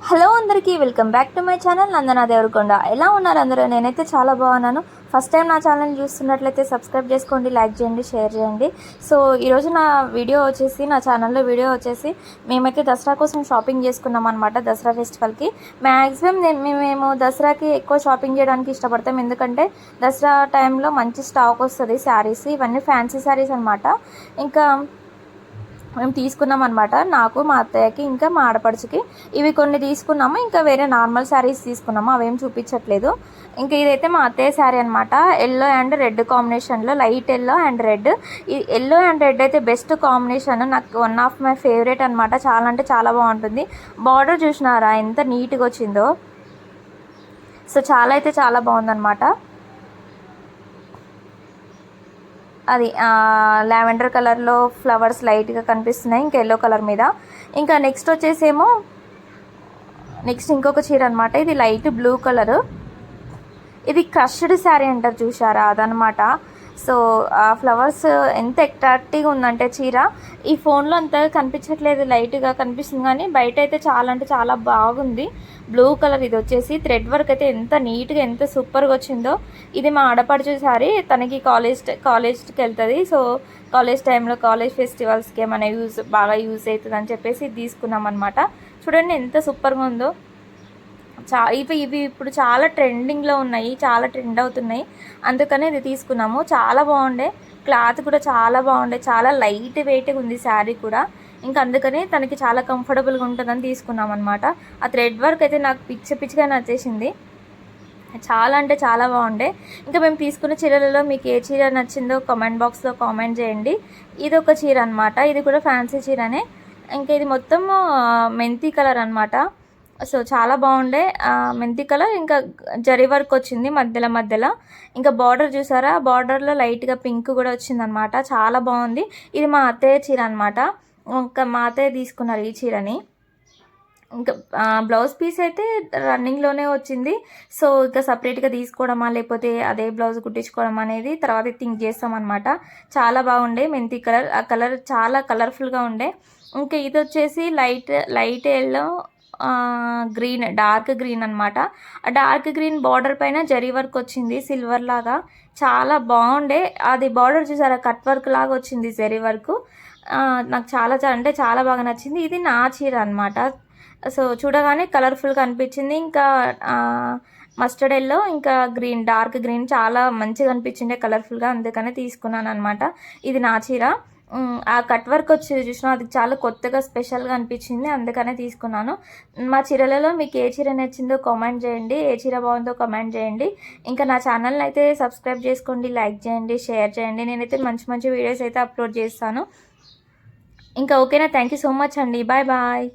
Hello అందరికీ welcome back to my channel Nandana Devarakonda. ఎలా ఉన్నారు అందరూ? నేనైతే చాలా బాగున్నాను. ఫస్ట్ టైం నా ఛానల్ చూస్తున్నట్లయితే సబ్స్క్రైబ్ చేసుకోండి, లైక్ చేయండి, షేర్ చేయండి. సో ఈరోజు నా ఛానల్లో వీడియో వచ్చేసి మేమైతే దసరా కోసం షాపింగ్ చేసుకున్నాం అనమాట. దసరా ఫెస్టివల్కి మ్యాక్సిమం మేము దసరాకి ఎక్కువ షాపింగ్ చేయడానికి ఇష్టపడతాం. ఎందుకంటే దసరా టైంలో మంచి స్టాక్ వస్తుంది. శారీస్ ఇవన్నీ ఫ్యాన్సీ శారీస్ అనమాట. ఇంకా మేము తీసుకున్నాం అనమాట. నాకు, మా అత్తయ్యకి, ఇంకా మా ఆడపడుచుకి ఇవి కొన్ని తీసుకున్నాము. ఇంకా వేరే నార్మల్ శారీస్ తీసుకున్నాము, అవేం చూపించట్లేదు. ఇంకా ఇదైతే మా అత్తయ్య శారీ అనమాట. ఎల్లో అండ్ రెడ్ కాంబినేషన్లో, లైట్ ఎల్లో అండ్ రెడ్. ఈ ఎల్లో అండ్ రెడ్ అయితే బెస్ట్ కాంబినేషన్, నాకు వన్ ఆఫ్ మై ఫేవరెట్ అనమాట. చాలా అంటే చాలా బాగుంటుంది. బార్డర్ చూసినారా ఎంత నీట్గా వచ్చిందో. సో చాలా అయితే చాలా బాగుందన్నమాట. అది లావెండర్ కలర్లో ఫ్లవర్స్ లైట్గా కనిపిస్తున్నాయి, ఇంకా ఎల్లో కలర్ మీద. ఇంకా నెక్స్ట్ వచ్చేసేమో ఇంకొక చీర అనమాట. ఇది లైట్ బ్లూ కలరు. ఇది క్రష్డ్ శారీ అంటారు చూసారా, అదనమాట. సో ఆ ఫ్లవర్స్ ఎంత అట్రాక్టివ్గా ఉందంటే చీర ఈ ఫోన్లో అంతగా కనిపించట్లేదు, లైట్గా కనిపిస్తుంది, కానీ బయట అయితే చాలా అంటే చాలా బాగుంది. Blue colour. ఇది వచ్చేసి థ్రెడ్ వర్క్ అయితే ఎంత నీట్గా ఎంత సూపర్గా వచ్చిందో. ఇది మా ఆడపడుచు సారీ. తనకి కాలేజ్కి వెళ్తుంది. సో కాలేజ్ టైంలో కాలేజ్ ఫెస్టివల్స్కి ఏమైనా బాగా యూజ్ అవుతుంది అని చెప్పేసి ఇది తీసుకున్నాం అనమాట. చూడండి ఎంత సూపర్గా ఉందో. ఇవి ఇప్పుడు చాలా ట్రెండింగ్లో ఉన్నాయి, చాలా ట్రెండ్ అవుతున్నాయి. అందుకనే ఇది తీసుకున్నాము. చాలా బాగుండే, క్లాత్ కూడా చాలా బాగుండే, చాలా లైట్ వెయిట్గా ఉంది శారీ కూడా. ఇంకా అందుకనే తనకి చాలా కంఫర్టబుల్గా ఉంటుందని తీసుకున్నాం అనమాట. ఆ థ్రెడ్ వర్క్ అయితే నాకు పిచ్చిగా నచ్చేసింది. చాలా అంటే చాలా బాగుండే. ఇంకా మేము తీసుకున్న చీరలలో మీకు ఏ చీర నచ్చిందో కామెంట్ బాక్స్లో కామెంట్ చేయండి. ఇది ఒక చీర అనమాట. ఇది కూడా ఫ్యాన్సీ చీరనే. ఇంకా ఇది మొత్తం మెంతి కలర్ అనమాట. సో చాలా బాగుండే మెంతి కలర్. ఇంకా జరీ వర్క్ వచ్చింది మధ్యలో. ఇంకా బార్డర్ చూసారా, బార్డర్లో లైట్గా పింక్ కూడా వచ్చిందనమాట. చాలా బాగుంది. ఇది మా అత్తయ్య చీర అనమాట. ఇంకా మా అత్తయ్య తీసుకున్నారు ఈ చీరని. ఇంకా బ్లౌజ్ పీస్ అయితే రన్నింగ్లోనే వచ్చింది. సో ఇంకా సపరేట్గా తీసుకోవడమా లేకపోతే అదే బ్లౌజ్ కుట్టించుకోవడం అనేది తర్వాత థింక్ చేస్తామన్నమాట. చాలా బాగుండే మెంతి కలర్. ఆ కలర్ చాలా కలర్ఫుల్గా ఉండే. ఇంకా ఇది వచ్చేసి light yellow green, dark green అనమాట. ఆ డార్క్ గ్రీన్ బార్డర్ పైన జరీ వర్క్ వచ్చింది సిల్వర్ లాగా. చాలా బాగుండే. అది బార్డర్ చూసారా, కట్ వర్క్ లాగా వచ్చింది జరీ వర్క్. నాకు చాలా అంటే చాలా బాగా నచ్చింది. ఇది నా చీర అనమాట. సో చూడగానే కలర్ఫుల్గా అనిపించింది. ఇంకా మస్టర్డ్ ఎల్లో ఇంకా గ్రీన్, డార్క్ గ్రీన్ చాలా మంచిగా అనిపించిండే కలర్ఫుల్గా, అందుకనే తీసుకున్నాను అనమాట. ఇది నా చీర. ఆ కట్ వర్క్ వచ్చి చూసినా అది చాలా కొత్తగా స్పెషల్గా అనిపించింది, అందుకనే తీసుకున్నాను. మా చీరలలో మీకు ఏ చీర నచ్చిందో కామెంట్ చేయండి, ఏ చీర బాగుందో కామెంట్ చేయండి. ఇంకా నా ఛానల్ని అయితే సబ్స్క్రైబ్ చేసుకోండి, లైక్ చేయండి, షేర్ చేయండి. నేనైతే మంచి వీడియోస్ అయితే అప్లోడ్ చేస్తాను. ఇంకా ఓకేనా? థ్యాంక్ యూ సో మచ్ అండి. Bye bye.